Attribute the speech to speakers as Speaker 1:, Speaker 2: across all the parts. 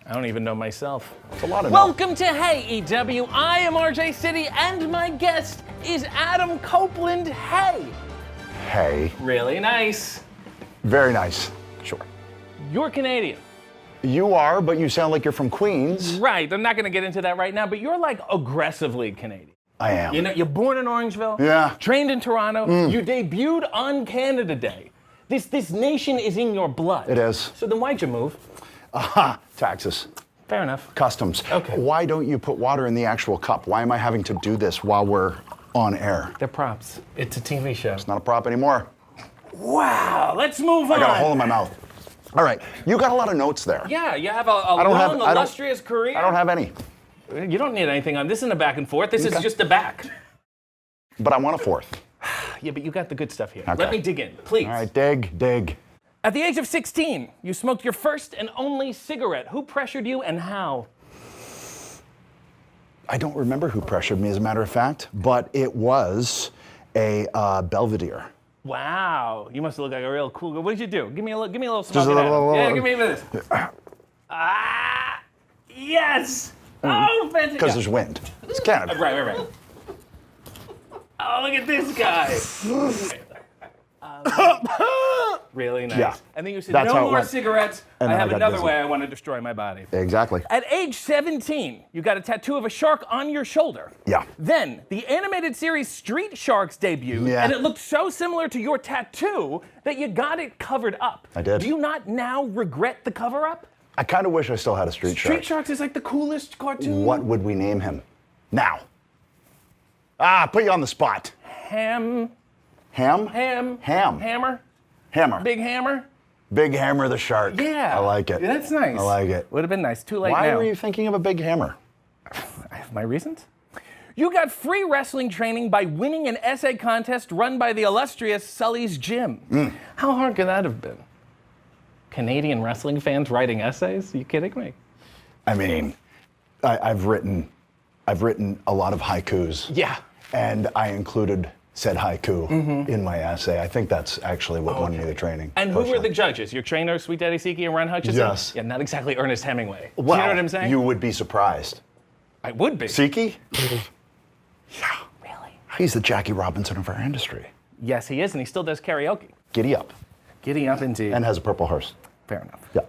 Speaker 1: I don't even know myself.
Speaker 2: It's a lot of
Speaker 1: Welcome to Hey EW. I am RJ City, and my guest is Adam Copeland. Hey.
Speaker 2: Hey.
Speaker 1: Really nice.
Speaker 2: Very nice. Sure.
Speaker 1: You're Canadian.
Speaker 2: You are, but you sound like you're from Queens.
Speaker 1: Right. I'm not going to get into that right now, but you're like aggressively Canadian.
Speaker 2: I am.
Speaker 1: You know, you're born in Orangeville.
Speaker 2: Yeah.
Speaker 1: Trained in Toronto. You debuted on Canada Day. This nation is in your blood.
Speaker 2: It is.
Speaker 1: So then why'd you move?
Speaker 2: Taxes.
Speaker 1: Fair enough.
Speaker 2: Customs.
Speaker 1: Okay.
Speaker 2: Why don't you put water in the actual cup? Why am I having to do this while we're on air?
Speaker 1: They're props. It's a TV show.
Speaker 2: It's not a prop anymore.
Speaker 1: Wow. Let's move on.
Speaker 2: I got a hole in my mouth. All right. You got a lot of notes there.
Speaker 1: Yeah, you have a long, illustrious career.
Speaker 2: I don't have any.
Speaker 1: You don't need anything on this. Isn't a back and forth. This is just a back.
Speaker 2: But I want a fourth.
Speaker 1: Yeah, but you got the good stuff here.
Speaker 2: Okay.
Speaker 1: Let me dig in, please.
Speaker 2: All right, dig.
Speaker 1: At the age of 16, you smoked your first and only cigarette. Who pressured you and how?
Speaker 2: I don't remember who pressured me, as a matter of fact, but it was a Belvedere.
Speaker 1: Wow, you must look like a real cool guy. What did you do? Give me a little smoke.
Speaker 2: Just a little.
Speaker 1: Yeah, give me this. Yes. Oh, fantastic.
Speaker 2: Because there's wind. It's Canada.
Speaker 1: Right. Oh, look at this guy. Really nice.
Speaker 2: Yeah.
Speaker 1: And then you said,
Speaker 2: That's how
Speaker 1: no
Speaker 2: it
Speaker 1: more
Speaker 2: went.
Speaker 1: cigarettes.
Speaker 2: And
Speaker 1: I
Speaker 2: then I
Speaker 1: have
Speaker 2: got
Speaker 1: another
Speaker 2: dizzy.
Speaker 1: way I want to destroy my body.
Speaker 2: Exactly.
Speaker 1: At age 17, you got a tattoo of a shark on your shoulder.
Speaker 2: Yeah.
Speaker 1: Then, the animated series Street Sharks debuted,
Speaker 2: Yeah.
Speaker 1: and it looked so similar to your tattoo that you got it covered up.
Speaker 2: I did.
Speaker 1: Do you not now regret the cover-up?
Speaker 2: I kind of wish I still had a street shark.
Speaker 1: Street Sharks is like the coolest cartoon.
Speaker 2: What would we name him? Now. Put you on the spot.
Speaker 1: Ham.
Speaker 2: Ham?
Speaker 1: Hammer.
Speaker 2: Hammer.
Speaker 1: Big Hammer.
Speaker 2: Big Hammer the shark.
Speaker 1: Yeah.
Speaker 2: I like it.
Speaker 1: That's nice.
Speaker 2: I like it.
Speaker 1: Would have been nice. Too late
Speaker 2: Why
Speaker 1: now.
Speaker 2: were you thinking of a big hammer?
Speaker 1: I have my reasons. You got free wrestling training by winning an essay contest run by the illustrious Sully's Gym. How hard could that have been? Canadian wrestling fans writing essays? Are you kidding me?
Speaker 2: I mean, I've written a lot of haikus.
Speaker 1: Yeah.
Speaker 2: And I included said haiku in my essay. I think that's actually what won me the training.
Speaker 1: And who were
Speaker 2: personally.
Speaker 1: the judges? Your trainer, Sweet Daddy Siki and Ron Hutchison?
Speaker 2: Yes.
Speaker 1: Yeah, not exactly Ernest Hemingway.
Speaker 2: Well,
Speaker 1: Do you know what I'm saying?
Speaker 2: You would be surprised.
Speaker 1: I would be.
Speaker 2: Siki? Yeah.
Speaker 1: Really?
Speaker 2: He's the Jackie Robinson of our industry.
Speaker 1: Yes, he is, and he still does karaoke.
Speaker 2: Giddy up.
Speaker 1: Giddy up indeed.
Speaker 2: And has a purple hearse.
Speaker 1: Fair enough.
Speaker 2: Yeah.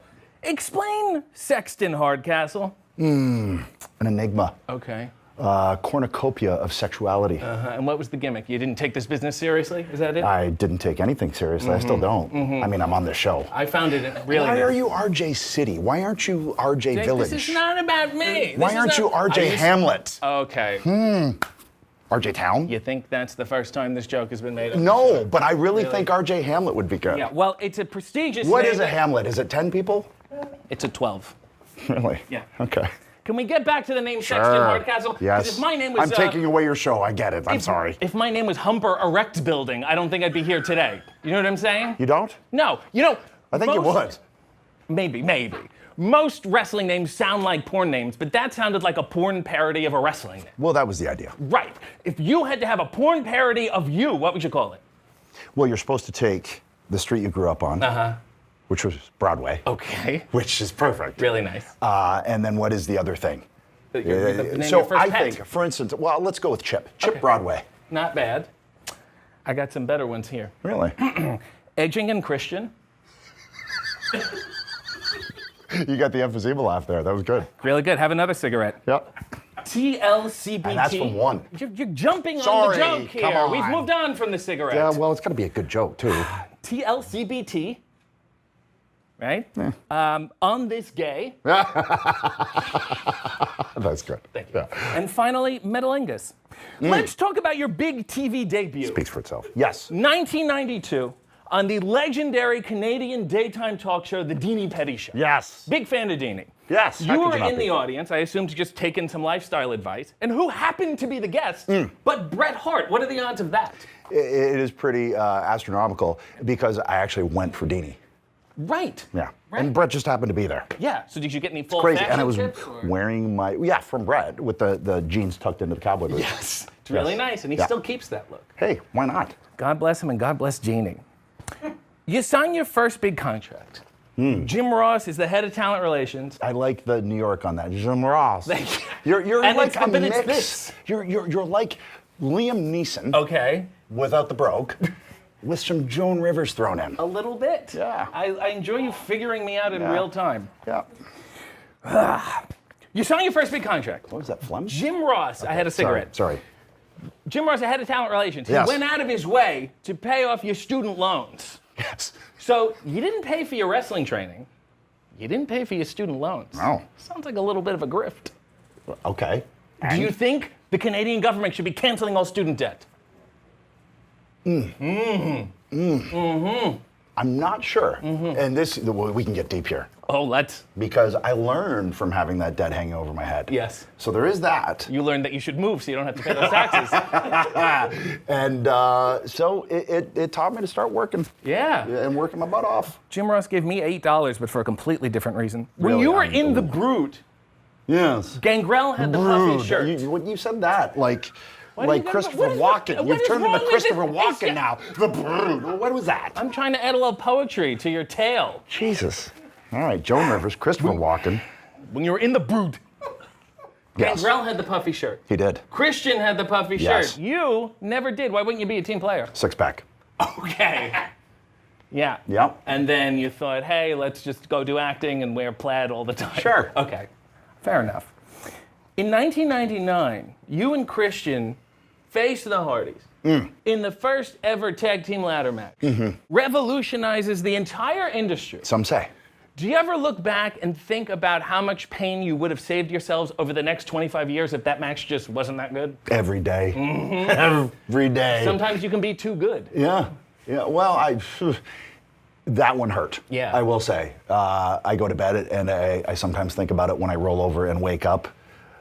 Speaker 1: Explain Sexton Hardcastle.
Speaker 2: An enigma.
Speaker 1: Okay.
Speaker 2: Cornucopia of sexuality.
Speaker 1: And what was the gimmick? You didn't take this business seriously? Is that it?
Speaker 2: I didn't take anything seriously. I still don't. I mean, I'm on this show.
Speaker 1: I found it really
Speaker 2: Why
Speaker 1: good.
Speaker 2: are you RJ City? Why aren't you RJ Village?
Speaker 1: This is not about me.
Speaker 2: Why aren't you RJ Hamlet?
Speaker 1: Okay.
Speaker 2: RJ Town?
Speaker 1: You think that's the first time this joke has been made? On the
Speaker 2: No,
Speaker 1: show?
Speaker 2: but I really think RJ Hamlet would be good.
Speaker 1: Yeah, well, it's a prestigious
Speaker 2: What
Speaker 1: name.
Speaker 2: is a Hamlet? Is it 10 people?
Speaker 1: It's a 12.
Speaker 2: Really?
Speaker 1: Yeah.
Speaker 2: Okay.
Speaker 1: Can we get back to the name Sexton Hardcastle? 'Cause
Speaker 2: Yes.
Speaker 1: If my name was,
Speaker 2: I'm taking away your show. I get it. I'm sorry.
Speaker 1: If my name was Humper Erect Building, I don't think I'd be here today. You know what I'm saying?
Speaker 2: You don't?
Speaker 1: No. You know.
Speaker 2: I think you would.
Speaker 1: Maybe. Most wrestling names sound like porn names, but that sounded like a porn parody of a wrestling name.
Speaker 2: Well, that was the idea.
Speaker 1: Right. If you had to have a porn parody of you, what would you call it?
Speaker 2: Well, you're supposed to take the street you grew up on, which was Broadway,
Speaker 1: Okay.
Speaker 2: which is perfect.
Speaker 1: Really nice.
Speaker 2: And then what is the other thing?
Speaker 1: The name of your
Speaker 2: So
Speaker 1: first
Speaker 2: I
Speaker 1: pet.
Speaker 2: think, for instance, well, let's go with Chip. Chip Broadway.
Speaker 1: Not bad. I got some better ones here.
Speaker 2: Really?
Speaker 1: Edging and Christian.
Speaker 2: You got the emphysema laugh there. That was good.
Speaker 1: Really good. Have another cigarette.
Speaker 2: Yep.
Speaker 1: TLCBT.
Speaker 2: And that's from one.
Speaker 1: You're jumping
Speaker 2: Sorry,
Speaker 1: on the joke here.
Speaker 2: come on.
Speaker 1: We've moved on from the cigarette.
Speaker 2: Yeah, well, it's got to be a good joke, too.
Speaker 1: TLCBT. Right? On this gay.
Speaker 2: That's good.
Speaker 1: Thank you.
Speaker 2: Yeah.
Speaker 1: And finally, Metalingus. Let's talk about your big TV debut.
Speaker 2: Speaks for itself. Yes.
Speaker 1: 1992 on the legendary Canadian daytime talk show, The Deanie Petty Show.
Speaker 2: Yes.
Speaker 1: Big fan of Deanie.
Speaker 2: Yes. How
Speaker 1: You
Speaker 2: could
Speaker 1: were
Speaker 2: not
Speaker 1: in
Speaker 2: be?
Speaker 1: the audience, I assumed, just taking some lifestyle advice. And who happened to be the guest but Bret Hart? What are the odds of that?
Speaker 2: It is pretty astronomical because I actually went for Deanie.
Speaker 1: Right.
Speaker 2: Yeah.
Speaker 1: Right.
Speaker 2: And Brett just happened to be there.
Speaker 1: Yeah. So did you get any full
Speaker 2: Crazy.
Speaker 1: fashion
Speaker 2: And I was
Speaker 1: tips, or?
Speaker 2: wearing my, from Brett with the jeans tucked into the cowboy boots.
Speaker 1: Yes. It's really nice, and he still keeps that look.
Speaker 2: Hey, why not?
Speaker 1: God bless him and God bless Jeannie. You signed your first big contract Jim Ross is the head of talent relations.
Speaker 2: I like the New York on that. Jim Ross. You're
Speaker 1: And
Speaker 2: like a
Speaker 1: but it's
Speaker 2: mix.
Speaker 1: this.
Speaker 2: You're like Liam Neeson
Speaker 1: Okay.
Speaker 2: without the brogue, with some Joan Rivers thrown in.
Speaker 1: A little bit.
Speaker 2: Yeah.
Speaker 1: I enjoy you figuring me out in real time.
Speaker 2: Yeah.
Speaker 1: You signed your first big contract.
Speaker 2: What was that, phlegm?
Speaker 1: Jim Ross, I had a cigarette.
Speaker 2: Sorry.
Speaker 1: Jim Ross, the head of talent relations. He
Speaker 2: Yes.
Speaker 1: went out of his way to pay off your student loans.
Speaker 2: Yes.
Speaker 1: So you didn't pay for your wrestling training. You didn't pay for your student loans.
Speaker 2: No.
Speaker 1: Sounds like a little bit of a grift.
Speaker 2: Okay.
Speaker 1: Do you think the Canadian government should be canceling all student debt?
Speaker 2: I'm not sure. And we can get deep here.
Speaker 1: Oh, let's.
Speaker 2: Because I learned from having that debt hanging over my head.
Speaker 1: Yes.
Speaker 2: So there is that.
Speaker 1: You learned that you should move so you don't have to pay those taxes.
Speaker 2: And so it taught me to start working.
Speaker 1: Yeah.
Speaker 2: And working my butt off.
Speaker 1: Jim Ross gave me $8, but for a completely different reason. When
Speaker 2: Really?
Speaker 1: you were in the Brood,
Speaker 2: Yes.
Speaker 1: Gangrel had the puffy shirt.
Speaker 2: You said that like
Speaker 1: do you gotta-
Speaker 2: Christopher
Speaker 1: what is-
Speaker 2: Walken.
Speaker 1: what
Speaker 2: You've
Speaker 1: is
Speaker 2: turned
Speaker 1: wrong
Speaker 2: into
Speaker 1: with
Speaker 2: Christopher
Speaker 1: it?
Speaker 2: Walken now. The Brood. What was that?
Speaker 1: I'm trying to add a little poetry to your tale.
Speaker 2: Jesus. All right, Joan Rivers, Christopher Walken.
Speaker 1: When you were in the Brood,
Speaker 2: Yes.
Speaker 1: Gangrel had the puffy shirt.
Speaker 2: He did.
Speaker 1: Christian had the puffy
Speaker 2: Yes.
Speaker 1: shirt. You never did. Why wouldn't you be a team player?
Speaker 2: Six-pack.
Speaker 1: Okay. Yeah.
Speaker 2: Yep.
Speaker 1: And then you thought, hey, let's just go do acting and wear plaid all the time.
Speaker 2: Sure.
Speaker 1: Okay. Fair enough. In 1999, you and Christian faced the Hardys in the first ever tag team ladder match. Revolutionizes the entire industry.
Speaker 2: Some say.
Speaker 1: Do you ever look back and think about how much pain you would have saved yourselves over the next 25 years if that match just wasn't that good?
Speaker 2: Every day. Every day.
Speaker 1: Sometimes you can be too good.
Speaker 2: Yeah. Yeah. Well, that one hurt.
Speaker 1: Yeah.
Speaker 2: I will say. I go to bed and I sometimes think about it when I roll over and wake up.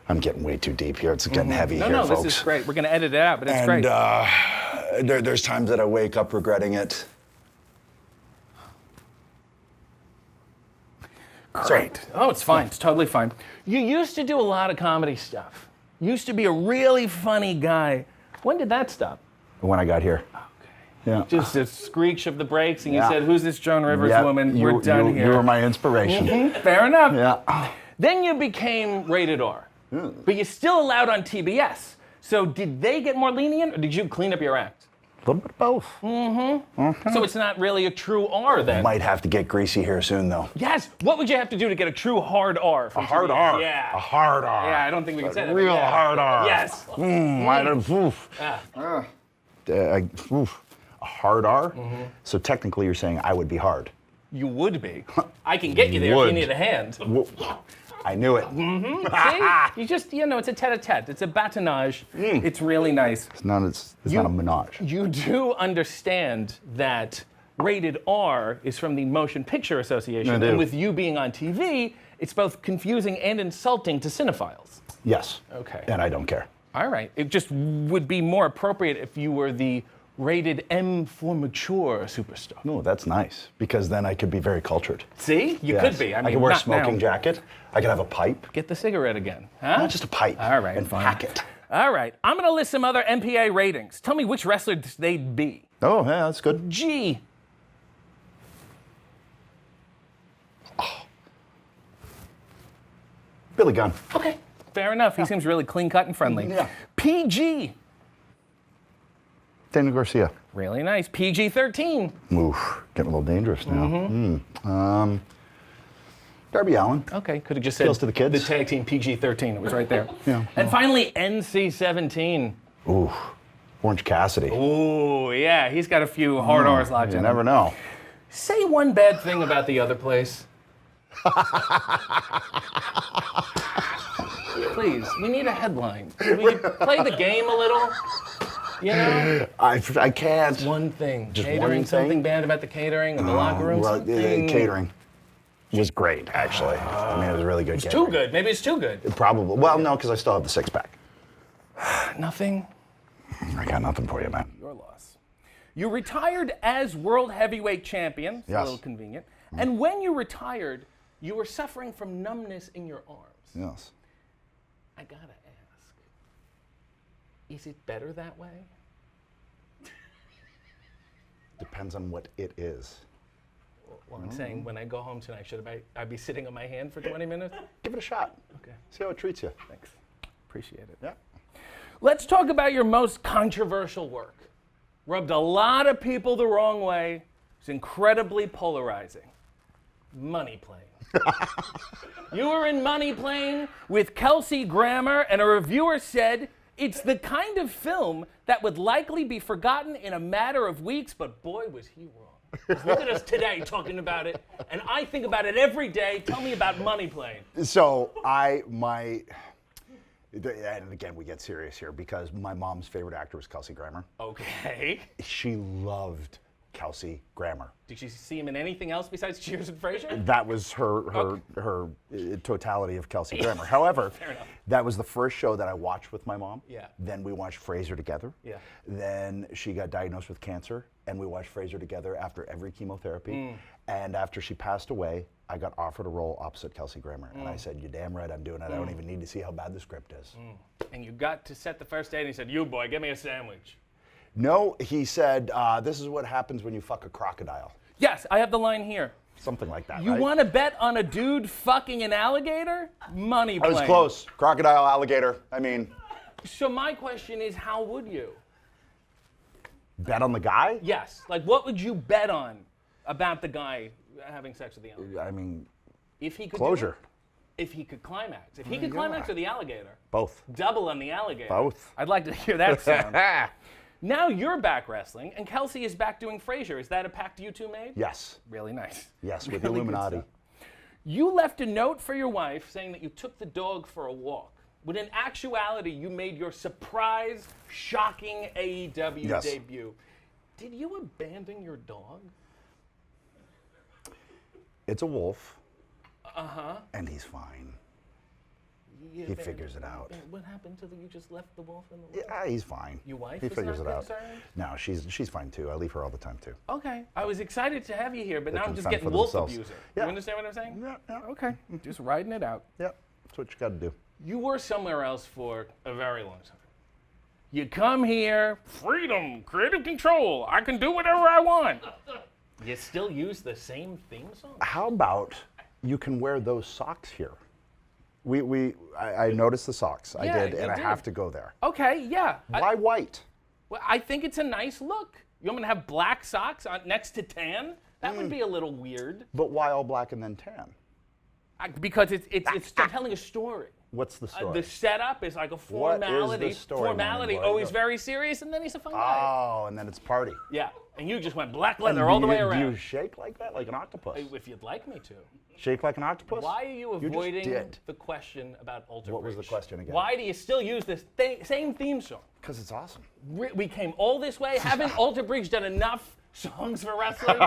Speaker 2: I'm getting way too deep here. It's getting heavy here, folks.
Speaker 1: This is great. We're going to edit it out, but it's
Speaker 2: And
Speaker 1: great.
Speaker 2: there's times that I wake up regretting it.
Speaker 1: Great. Oh, it's fine. It's totally fine. You used to do a lot of comedy stuff. You used to be a really funny guy. When did that stop?
Speaker 2: When I got here. Yeah.
Speaker 1: Just a screech of the brakes, and you
Speaker 2: Yeah.
Speaker 1: said, "Who's this Joan Rivers
Speaker 2: Yeah,
Speaker 1: woman? We're done here."
Speaker 2: You were my inspiration.
Speaker 1: Fair enough.
Speaker 2: Yeah.
Speaker 1: Then you became rated R, but you're still allowed on TBS. So did they get more lenient, or did you clean up your act?
Speaker 2: A little bit of both.
Speaker 1: So it's not really a true R then.
Speaker 2: Might have to get greasy here soon, though.
Speaker 1: Yes. What would you have to do to get a true hard R? From
Speaker 2: A hard
Speaker 1: TBS?
Speaker 2: R.
Speaker 1: Yeah.
Speaker 2: A hard R.
Speaker 1: Yeah, I don't think we can say that. but
Speaker 2: Real
Speaker 1: yeah.
Speaker 2: hard R.
Speaker 1: Yes.
Speaker 2: A hard R? So technically you're saying I would be hard.
Speaker 1: You would be. I can get you there if
Speaker 2: Would.
Speaker 1: you need a hand.
Speaker 2: I knew it.
Speaker 1: See? You just, it's a tete-a-tete. It's a batonage. It's really nice.
Speaker 2: It's not a menage.
Speaker 1: You do understand that rated R is from the Motion Picture Association.
Speaker 2: I do.
Speaker 1: And with you being on TV, it's both confusing and insulting to cinephiles.
Speaker 2: Yes.
Speaker 1: Okay.
Speaker 2: And I don't care.
Speaker 1: All right. It just would be more appropriate if you were the rated M for mature superstar.
Speaker 2: No, that's nice because then I could be very cultured.
Speaker 1: See? You
Speaker 2: Yes.
Speaker 1: could be. I mean,
Speaker 2: could wear a
Speaker 1: not
Speaker 2: smoking
Speaker 1: now.
Speaker 2: jacket. I could have a pipe.
Speaker 1: Get the cigarette again. Huh?
Speaker 2: Not just a pipe.
Speaker 1: All right,
Speaker 2: And
Speaker 1: fine.
Speaker 2: pack it.
Speaker 1: All right. I'm going to list some other MPA ratings. Tell me which wrestlers they'd be.
Speaker 2: Oh, yeah, that's good.
Speaker 1: G.
Speaker 2: Billy Gunn.
Speaker 1: Okay. Fair enough. He seems really clean cut and friendly.
Speaker 2: Yeah.
Speaker 1: PG.
Speaker 2: Daniel Garcia.
Speaker 1: Really nice. PG-13.
Speaker 2: Oof, getting a little dangerous now. Darby Allin.
Speaker 1: Okay, could have just said
Speaker 2: Appeals to the kids.
Speaker 1: the tag team PG-13. It was right there.
Speaker 2: Yeah.
Speaker 1: And finally, NC-17.
Speaker 2: Ooh, Orange Cassidy.
Speaker 1: Ooh, yeah, he's got a few hard R's locked
Speaker 2: You
Speaker 1: in.
Speaker 2: never know.
Speaker 1: Say one bad thing about the other place. Please, we need a headline. We could play the game a little. You know?
Speaker 2: I can't.
Speaker 1: One thing.
Speaker 2: Just
Speaker 1: catering,
Speaker 2: one thing?
Speaker 1: something bad about the catering or the locker room.
Speaker 2: Well,
Speaker 1: something.
Speaker 2: catering was great, actually. I mean, it was really good.
Speaker 1: It's too good. Maybe it's too good.
Speaker 2: Probably. Well, no, because I still have the six-pack.
Speaker 1: Nothing.
Speaker 2: I got nothing for you, man.
Speaker 1: Your loss. You retired as World Heavyweight Champion. It's
Speaker 2: Yes.
Speaker 1: a little convenient. And when you retired, you were suffering from numbness in your arms.
Speaker 2: Yes.
Speaker 1: I gotta ask, is it better that way?
Speaker 2: Depends on what it is.
Speaker 1: Well, I'm saying when I go home tonight, should I be sitting on my hand for 20 minutes?
Speaker 2: Give it a shot.
Speaker 1: Okay.
Speaker 2: See how it treats you.
Speaker 1: Thanks. Appreciate it.
Speaker 2: Yeah.
Speaker 1: Let's talk about your most controversial work. Rubbed a lot of people the wrong way. It's incredibly polarizing. Money Plane. You were in Money Plane with Kelsey Grammer, and a reviewer said it's the kind of film that would likely be forgotten in a matter of weeks, but boy, was he wrong. 'Cause look at us today talking about it, and I think about it every day. Tell me about Money Plane.
Speaker 2: So and again, we get serious here because my mom's favorite actor was Kelsey Grammer.
Speaker 1: Okay.
Speaker 2: She loved Kelsey Grammer.
Speaker 1: Did you see him in anything else besides Cheers and Frasier?
Speaker 2: That was her totality of Kelsey Grammer. However, that was the first show that I watched with my mom.
Speaker 1: Yeah.
Speaker 2: Then we watched Frasier together.
Speaker 1: Yeah.
Speaker 2: Then she got diagnosed with cancer, and we watched Frasier together after every chemotherapy. And after she passed away, I got offered a role opposite Kelsey Grammer. And I said, "You're damn right I'm doing it. I don't even need to see how bad the script is."
Speaker 1: And you got to set the first date, and he said, "You boy, give me a sandwich."
Speaker 2: No, he said, "This is what happens when you fuck a crocodile."
Speaker 1: Yes, I have the line here.
Speaker 2: Something like that,
Speaker 1: You
Speaker 2: right?
Speaker 1: want to bet on a dude fucking an alligator? Money
Speaker 2: I
Speaker 1: Plane.
Speaker 2: was close. Crocodile, alligator. I mean,
Speaker 1: So my question is, how would you?
Speaker 2: bet on the guy?
Speaker 1: Yes. Like, what would you bet on about the guy having sex with the alligator?
Speaker 2: I mean,
Speaker 1: If he could
Speaker 2: closure.
Speaker 1: If he could climax. If he could climax or the alligator.
Speaker 2: Both.
Speaker 1: Double on the alligator.
Speaker 2: Both.
Speaker 1: I'd like to hear that sound. Now you're back wrestling, and Kelsey is back doing Frasier. Is that a pact you two made?
Speaker 2: Yes.
Speaker 1: Really nice.
Speaker 2: Yes, with the
Speaker 1: Really good
Speaker 2: Illuminati.
Speaker 1: stuff. You left a note for your wife saying that you took the dog for a walk. When in actuality, you made your surprise, shocking AEW
Speaker 2: Yes.
Speaker 1: debut. Did you abandon your dog?
Speaker 2: It's a wolf. And he's fine. He figures it out.
Speaker 1: What happened to you just left the wolf in the woods?
Speaker 2: Yeah, he's fine.
Speaker 1: Your wife
Speaker 2: He
Speaker 1: is
Speaker 2: figures
Speaker 1: not
Speaker 2: it out.
Speaker 1: concerned?
Speaker 2: No, she's fine too. I leave her all the time too.
Speaker 1: Okay. I was excited to have you here, but now I'm
Speaker 2: can
Speaker 1: just
Speaker 2: fend
Speaker 1: getting
Speaker 2: for
Speaker 1: wolf
Speaker 2: themselves.
Speaker 1: abuser.
Speaker 2: Yeah.
Speaker 1: You understand what I'm saying?
Speaker 2: Yeah.
Speaker 1: Okay. Just riding it out.
Speaker 2: Yeah, that's what you got to do.
Speaker 1: You were somewhere else for a very long time. You come here, freedom, creative control. I can do whatever I want. You still use the same theme song?
Speaker 2: How about you can wear those socks here? I noticed the socks. I
Speaker 1: Yeah,
Speaker 2: did,
Speaker 1: you
Speaker 2: and I
Speaker 1: did.
Speaker 2: have to go there.
Speaker 1: Okay, yeah.
Speaker 2: Why white?
Speaker 1: I think it's a nice look. You want me to have black socks next to tan? That would be a little weird.
Speaker 2: But why all black and then tan?
Speaker 1: Because it's telling a story.
Speaker 2: What's the story?
Speaker 1: The setup is like a
Speaker 2: What is the
Speaker 1: formality.
Speaker 2: story,
Speaker 1: Formality,
Speaker 2: man?
Speaker 1: always very serious, and then he's a fun guy.
Speaker 2: Oh, and then it's party.
Speaker 1: Yeah, and you just went black leather all the way
Speaker 2: Do
Speaker 1: around.
Speaker 2: you shake like that, like an octopus?
Speaker 1: If you'd like me to.
Speaker 2: Shake like an octopus?
Speaker 1: Why are you
Speaker 2: just
Speaker 1: avoiding
Speaker 2: did.
Speaker 1: the question about Alter
Speaker 2: What was the
Speaker 1: Bridge?
Speaker 2: question again?
Speaker 1: Why do you still use this same theme song?
Speaker 2: Because it's awesome.
Speaker 1: We came all this way. Haven't Alter Bridge done enough songs for wrestling?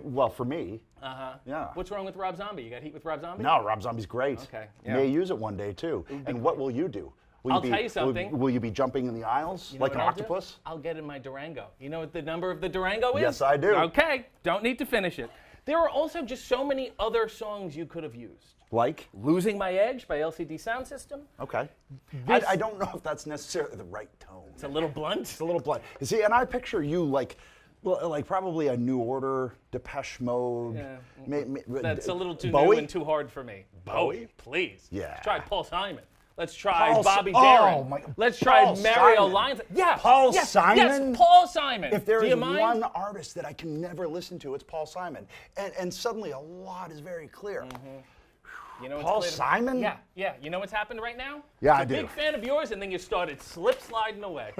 Speaker 2: Well, for me. Yeah.
Speaker 1: What's wrong with Rob Zombie? You got heat with Rob Zombie?
Speaker 2: No, Rob Zombie's great.
Speaker 1: Okay,
Speaker 2: You
Speaker 1: yeah.
Speaker 2: may use it one day too. And what will you do? Will
Speaker 1: I'll
Speaker 2: you
Speaker 1: tell you something.
Speaker 2: Will you be jumping in the aisles
Speaker 1: You know
Speaker 2: like
Speaker 1: what
Speaker 2: an
Speaker 1: I'll do?
Speaker 2: octopus?
Speaker 1: I'll get in my Durango. You know what the number of the Durango is?
Speaker 2: Yes, I do.
Speaker 1: Okay, don't need to finish it. There are also just so many other songs you could have used.
Speaker 2: Like?
Speaker 1: Losing My Edge by LCD Sound System.
Speaker 2: Okay.
Speaker 1: This-
Speaker 2: I don't know if that's necessarily the right tone.
Speaker 1: It's a little blunt.
Speaker 2: It's a little blunt. You see, and I picture you like probably a New Order, Depeche Mode.
Speaker 1: Yeah. That's a little too
Speaker 2: Bowie?
Speaker 1: new and too hard for me. Bowie, please.
Speaker 2: Yeah.
Speaker 1: Let's try Paul Simon. Let's try
Speaker 2: Paul
Speaker 1: Bobby
Speaker 2: Si-
Speaker 1: Darin.
Speaker 2: oh, my-
Speaker 1: Let's try
Speaker 2: Paul
Speaker 1: Mario
Speaker 2: Simon.
Speaker 1: Lyons. Yeah.
Speaker 2: Paul
Speaker 1: yes,
Speaker 2: Simon?
Speaker 1: Yes, Paul Simon.
Speaker 2: If there
Speaker 1: Do
Speaker 2: is
Speaker 1: you mind?
Speaker 2: one artist that I can never listen to, it's Paul Simon. And suddenly a lot is very clear.
Speaker 1: You know what's
Speaker 2: Paul
Speaker 1: clear to-
Speaker 2: Simon?
Speaker 1: Yeah. You know what's happened right now?
Speaker 2: Yeah,
Speaker 1: I
Speaker 2: I
Speaker 1: was a
Speaker 2: do.
Speaker 1: big fan of yours, and then you started slip sliding away.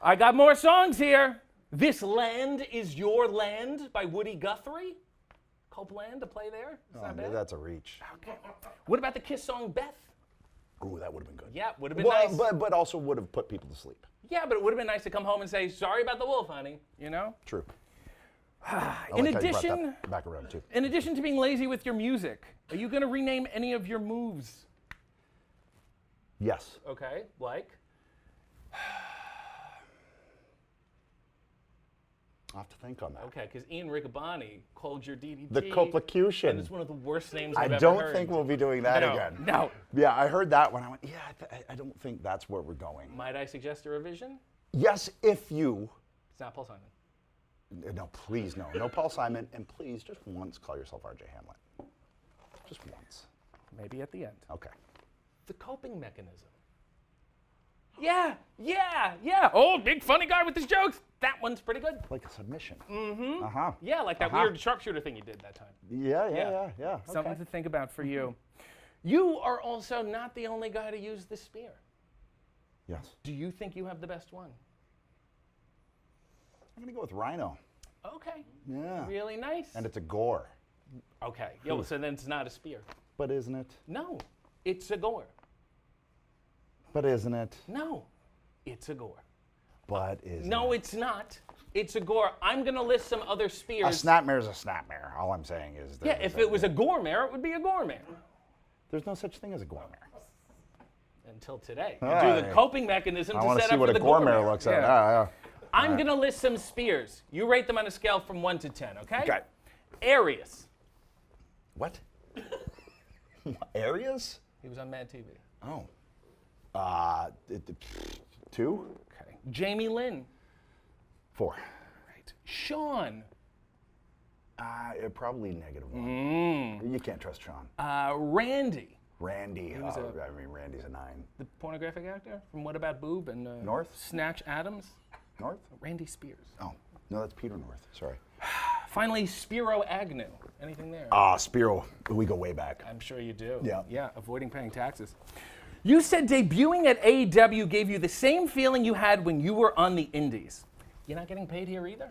Speaker 1: I got more songs here. This Land Is Your Land by Woody Guthrie. Copeland to play there. It's not bad.
Speaker 2: That's a reach.
Speaker 1: Okay. What about the Kiss song Beth?
Speaker 2: Ooh, that would have been good.
Speaker 1: Yeah, would have been
Speaker 2: Well,
Speaker 1: nice.
Speaker 2: but also would have put people to sleep.
Speaker 1: Yeah, but it would have been nice to come home and say, sorry about the wolf, honey, you know?
Speaker 2: True.
Speaker 1: In
Speaker 2: I like how you brought
Speaker 1: addition,
Speaker 2: that back around too.
Speaker 1: in addition to being lazy with your music, are you going to rename any of your moves?
Speaker 2: Yes.
Speaker 1: Okay, like?
Speaker 2: I'll have to think on that.
Speaker 1: Okay, because Ian Riccaboni called your DDT.
Speaker 2: The Coplicution.
Speaker 1: And it's one of the worst names
Speaker 2: I
Speaker 1: I've ever
Speaker 2: don't
Speaker 1: heard.
Speaker 2: think we'll be doing that
Speaker 1: No,
Speaker 2: again.
Speaker 1: no.
Speaker 2: Yeah, I heard that one. I went, yeah, I don't think that's where we're going.
Speaker 1: Might I suggest a revision?
Speaker 2: Yes, if you.
Speaker 1: It's not Paul Simon.
Speaker 2: No, please, no. No Paul Simon, and please, just once, call yourself RJ Hamlet. Just once.
Speaker 1: Maybe at the end.
Speaker 2: Okay.
Speaker 1: The coping mechanism. Yeah. Oh, big funny guy with his jokes. That one's pretty good.
Speaker 2: Like a submission. Mm-hmm. Uh-huh.
Speaker 1: Yeah, like that weird sharpshooter thing you did that time.
Speaker 2: Yeah.
Speaker 1: Something
Speaker 2: Okay.
Speaker 1: to think about for you. You are also not the only guy to use the spear.
Speaker 2: Yes.
Speaker 1: Do you think you have the best one?
Speaker 2: I'm going to go with Rhino.
Speaker 1: Okay.
Speaker 2: Yeah.
Speaker 1: Really nice.
Speaker 2: And it's a gore.
Speaker 1: Okay. So then it's not a spear.
Speaker 2: But isn't it?
Speaker 1: No, it's a gore.
Speaker 2: But isn't it?
Speaker 1: No, it's a gore.
Speaker 2: But isn't
Speaker 1: No,
Speaker 2: it?
Speaker 1: it's not. It's a gore. I'm going to list some other
Speaker 2: A
Speaker 1: spears.
Speaker 2: snapmare is a snapmare. All I'm saying is that.
Speaker 1: Yeah, if it was a gore mare, it would be a gore mare.
Speaker 2: There's no such thing as a gore mare.
Speaker 1: Until today. You
Speaker 2: All
Speaker 1: do
Speaker 2: right.
Speaker 1: the coping mechanism
Speaker 2: I
Speaker 1: to
Speaker 2: want to
Speaker 1: set
Speaker 2: see
Speaker 1: up
Speaker 2: what
Speaker 1: for
Speaker 2: a
Speaker 1: the
Speaker 2: gore
Speaker 1: gore
Speaker 2: mare
Speaker 1: mare.
Speaker 2: looks like.
Speaker 1: Yeah.
Speaker 2: Yeah.
Speaker 1: I'm going to list some spears. You rate them on a scale from 1 to 10, okay?
Speaker 2: Okay.
Speaker 1: Arius.
Speaker 2: What? Areas?
Speaker 1: He was on Mad TV.
Speaker 2: Oh. 2?
Speaker 1: Okay. Jamie Lynn.
Speaker 2: 4.
Speaker 1: Right. Sean.
Speaker 2: Probably -1. You can't trust Sean.
Speaker 1: Randy.
Speaker 2: Randy. Randy's a 9.
Speaker 1: The pornographic actor from What About Boob and
Speaker 2: North?
Speaker 1: Snatch Adams.
Speaker 2: North?
Speaker 1: Randy Spears.
Speaker 2: Oh, no, that's Peter North. Sorry.
Speaker 1: Finally, Spiro Agnew. Anything there?
Speaker 2: Spiro. We go way back.
Speaker 1: I'm sure you do.
Speaker 2: Yeah.
Speaker 1: Yeah, avoiding paying taxes. You said debuting at AEW gave you the same feeling you had when you were on the Indies. You're not getting paid here either?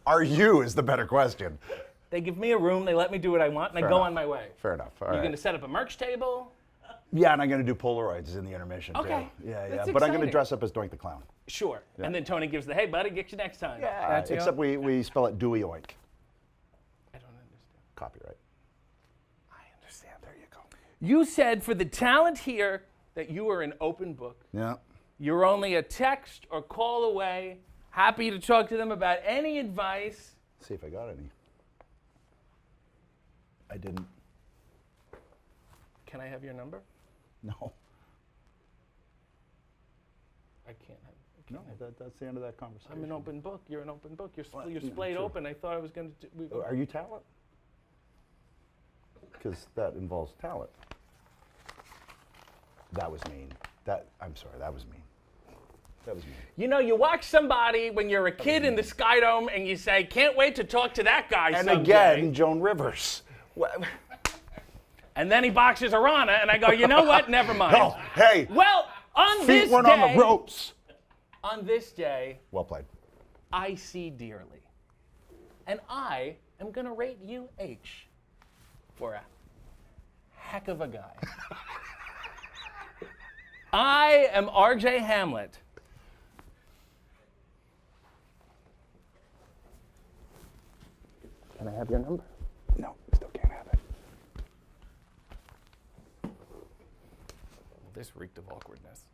Speaker 2: Are you is the better question.
Speaker 1: They give me a room, they let me do what I want, and I go
Speaker 2: enough.
Speaker 1: on my way.
Speaker 2: Fair enough. All
Speaker 1: You're
Speaker 2: right.
Speaker 1: going to set up a merch table?
Speaker 2: Yeah, and I'm going to do Polaroids in the intermission,
Speaker 1: Okay.
Speaker 2: too. Yeah.
Speaker 1: That's
Speaker 2: But I'm going to
Speaker 1: exciting.
Speaker 2: dress up as Doink the Clown.
Speaker 1: Sure. And then Tony gives the, hey, buddy, get you next time. That's
Speaker 2: Except we spell it Dewey Oink.
Speaker 1: I don't understand.
Speaker 2: Copyright.
Speaker 1: I understand. There you go. You said for the talent here that you are an open book.
Speaker 2: Yeah.
Speaker 1: You're only a text or call away. Happy to talk to them about any advice.
Speaker 2: See if I got any. I didn't.
Speaker 1: Can I have your number?
Speaker 2: No.
Speaker 1: I can't have.
Speaker 2: No, that's the end of that conversation.
Speaker 1: I'm an open book. You're an open book. You're
Speaker 2: Well,
Speaker 1: you're
Speaker 2: yeah,
Speaker 1: splayed
Speaker 2: sure.
Speaker 1: open. I thought I was going to do.
Speaker 2: Are you talent? Because that involves talent. That was mean. I'm sorry, that was mean. That was mean.
Speaker 1: You know, you watch somebody when you're a kid in the Sky Dome and you say, can't wait to talk to that guy
Speaker 2: And
Speaker 1: someday.
Speaker 2: again, Joan Rivers.
Speaker 1: And then he boxes Arana, and I go, you know what? Never mind.
Speaker 2: No, hey,
Speaker 1: Well, on
Speaker 2: feet
Speaker 1: this
Speaker 2: weren't
Speaker 1: day,
Speaker 2: on the ropes.
Speaker 1: on this day,
Speaker 2: Well played.
Speaker 1: I see dearly. And I am going to rate you H for a heck of a guy. I am RJ Hamlet. Can I have your number?
Speaker 2: No, still can't have it.
Speaker 1: This reeked of awkwardness.